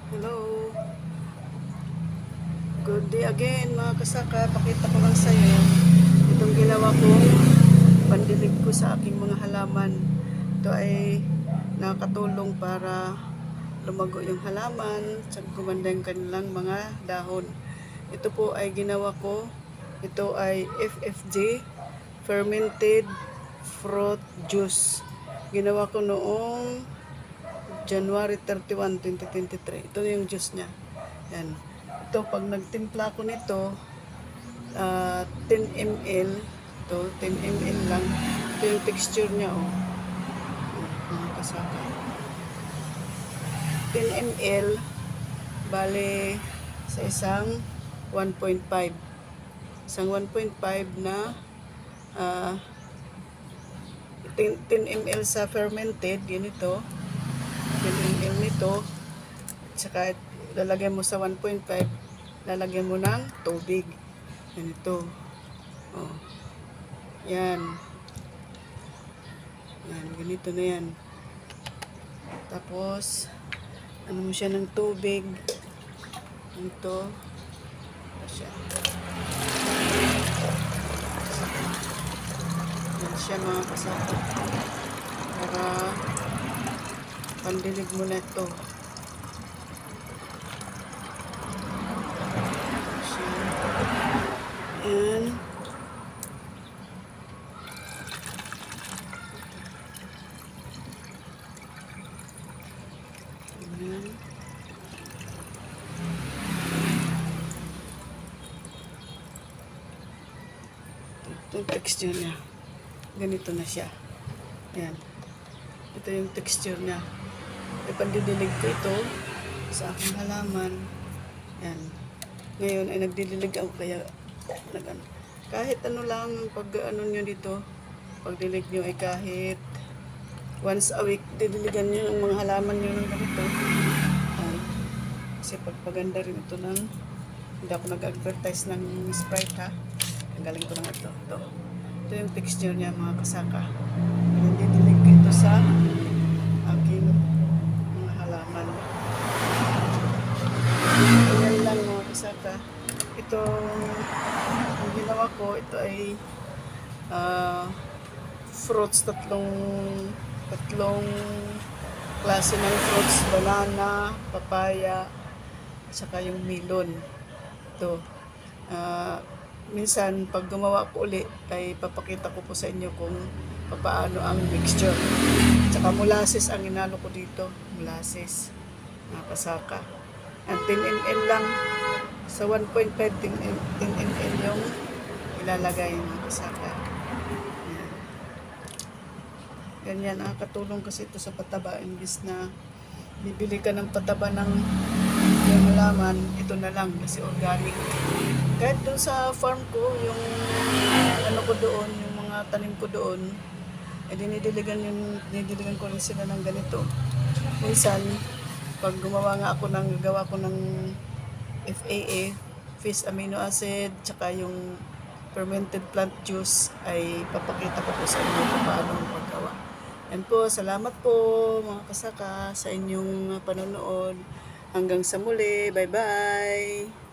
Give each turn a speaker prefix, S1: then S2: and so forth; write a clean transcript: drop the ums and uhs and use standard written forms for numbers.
S1: Hello. Good day again mga kasaka. Pakita ko lang sa iyo itong ginawa kong pandilig ko sa aking mga halaman. Ito ay nakatulong para lumago yung halaman at gumanda yung kanilang mga dahon. Ito po ay ginawa ko. Ito ay FFJ Fermented Fruit Juice. Ginawa ko noong January 31, 2023. Ito yung juice niya. Yan. Ito, pag nagtimpla ko nito, 10 ml. Ito, 10 ml lang. Ito yung texture niya, oh. Mga kasaka. 10 ml, bale, sa isang 1.5. Isang 1.5 na 10 ml sa fermented, yun ito. 10 ml nito. Tsaka lalagyan mo sa 1.5, lalagyan mo ng tubig. Ganito. Oh. Yan. Yan, ganito na yan. Tapos, ano mo siya ng tubig. Ito. Ito siya. Yan siya mga kasama. Para pandilig mo na ito. And ito yung texture niya. Ganito na siya. Yan. Ito yung texture niya. Ipandidilig ko ito sa aking halaman. Yan. Ngayon ay nagdidilig ako kaya kahit ano lang pag ano nyo dito, pagdilig nyo ay kahit once a week didiligan nyo ng mga halaman nyo ng ganito. Kasi pagpaganda rin ito ng hindi ako nag-advertise ng Sprite, ha. Ang galing ko ng ito. Ito yung texture niya mga kasaka. Didilig ko ito sa aking mga halaman. Yan lang mga kasaka. Ang ginawa ko, ito ay fruits, tatlong klase ng fruits, banana, papaya, saka yung melon. Ito. Minsan, pag gumawa ko ulit, ay papakita ko po sa inyo kung paano ang mixture. Saka molasses ang inalo ko dito. Molasses. Nakasaka. At 10 ml lang. Sa 1.5, 10 ml yung ilalagay ng kasaka. Yan. Ganyan. Nakakatulong kasi ito sa pataba. Imbis na bibili ka ng pataba ng yung halaman, ito na lang kasi organic. Kahit doon sa farm ko, yung ano ko doon, yung mga tanim ko doon, dinidiligan ko rin sila ng ganito. Minsan, pag gagawa ko ng FAA, fish amino acid, tsaka yung fermented plant juice, ay papakita ko po sa inyo kung paano paggawa. Yan po, salamat po mga kasaka sa inyong panonood. Hanggang sa muli, bye-bye!